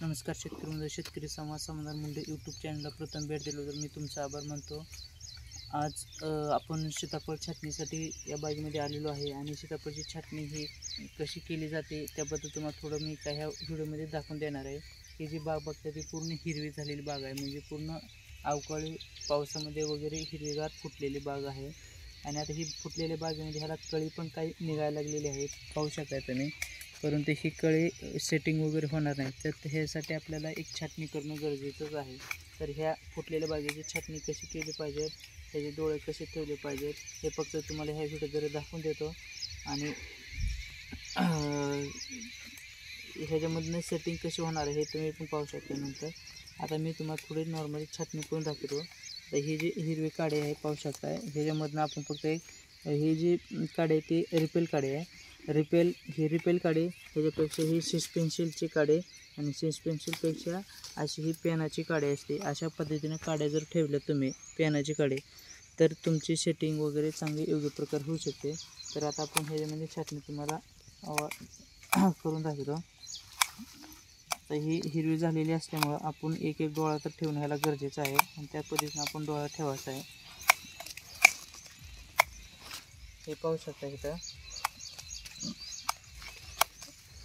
नमस्कार शेतकरी संवाद समाधान मुंडे यूट्यूब चॅनलला प्रथम भेट दिलो तर मी तुमचा आभार मानतो। आज आपण सीताफळ छाटणीसाठी या बागेमध्ये आलेलो आहे आणि सीताफळची छाटणी ही कशी केली जाते त्याबद्दल तुम्हाला थोडं मी ह्या व्हिडिओमध्ये दाखवून देणार आहे। ही जी बाग बघता ती पूर्ण हिरवी झालेली बाग आहे, म्हणजे पूर्ण अवकाळी पावसामध्ये वगैरे हिरवीगार फुटलेली बाग आहे। आणि आता ही फुटलेल्या बागेमध्ये ह्याला कळी पण काही निघायला लागलेली आहेत, पाहू शकता तुम्ही। परंतु ही कळी सेटिंग वगैरे होणार नाही, तर ह्यासाठी आपल्याला एक छाटणी करणं गरजेचंच आहे। तर ह्या फुटलेल्या बागेची छाटणी कशी केली पाहिजे, त्याचे डोळे कसे ठेवले पाहिजेत हे फक्त तुम्हाला ह्या व्हिडिओद्वारे दाखवून देतो। आणि ह्याच्यामधनं सेटिंग कशी होणार आहे हे तुम्ही पण पाहू शकता नंतर। आता मी तुम्हाला थोडी नॉर्मली छाटणी करून दाखवतो। तर ही जी हिरवी काडी आहे पाहू शकता, ह्याच्यामधनं आपण फक्त एक ही जी काडी आहे ती रिपेल काडी आहे। रिपेल काडी ह्याच्यापेक्षा ही सिस पेन्सिलची काडी, आणि सिस पेन्सिलपेक्षा अशी ही पेनाची काडी असते। अशा पद्धतीने काड्या जर ठेवल्या तुम्ही पेनाची काडी, तर तुमची सेटिंग वगैरे चांगली योग्य प्रकार होऊ शकते। तर आता आपण ह्याच्यामध्ये छाटणी तुम्हाला करून दाखवतो। तर ही हिरवी झालेली असल्यामुळं आपण एक एक डोळा तर ठेवणं ह्याला गरजेचं आहे, आणि त्या पद्धतीने आपण डोळा ठेवायचा आहे। हे पाहू शकता, इथं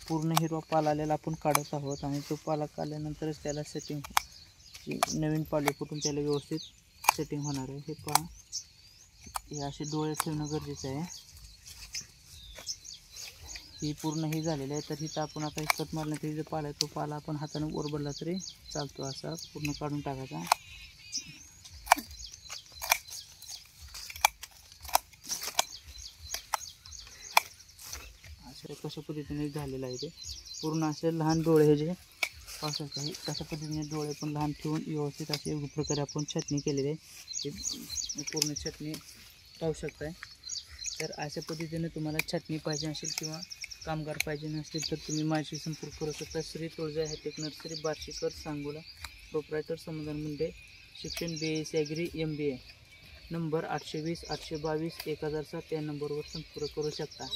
पूर्ण हिरवा पाला आलेला आपण काढत आहोत, आणि तो पाला काढल्यानंतरच त्याला सेटिंग नवीन पाले फुटून त्याला व्यवस्थित सेटिंग होणार आहे। हे पहा, हे असे डोळे ठेवणं गरजेचं आहे। ही पूर्ण ही झालेली आहे, तर इथं आपण आता कट मारल्यानंतर जो पाला आहे तो पाला आपण हाताने ओरबडला तरी चालतो, असा पूर्ण काढून टाकायचा। कशा पद्धतीने झालेलं आहे ते पूर्ण असे लहान डोळे हे जे पाहू शकता, हे कशा पद्धतीने डोळे पण लहान ठेवून व्यवस्थित असे योग्य प्रकारे आपण छाटणी केलेली आहे। हे पूर्ण छाटणी पाहू शकताय। तर अशा पद्धतीने तुम्हाला छाटणी पाहिजे असेल किंवा कामगार पाहिजे नसतील तर तुम्ही माझ्याशी संपर्क करू शकता। Shri Tulja hi tech nursery, Barshikar, Sangola, proprietor समाधान मुंडे, शिक्षण BSc ॲग्री MBA, नंबर 820 822 1007 या नंबरवर संपर्क करू शकता।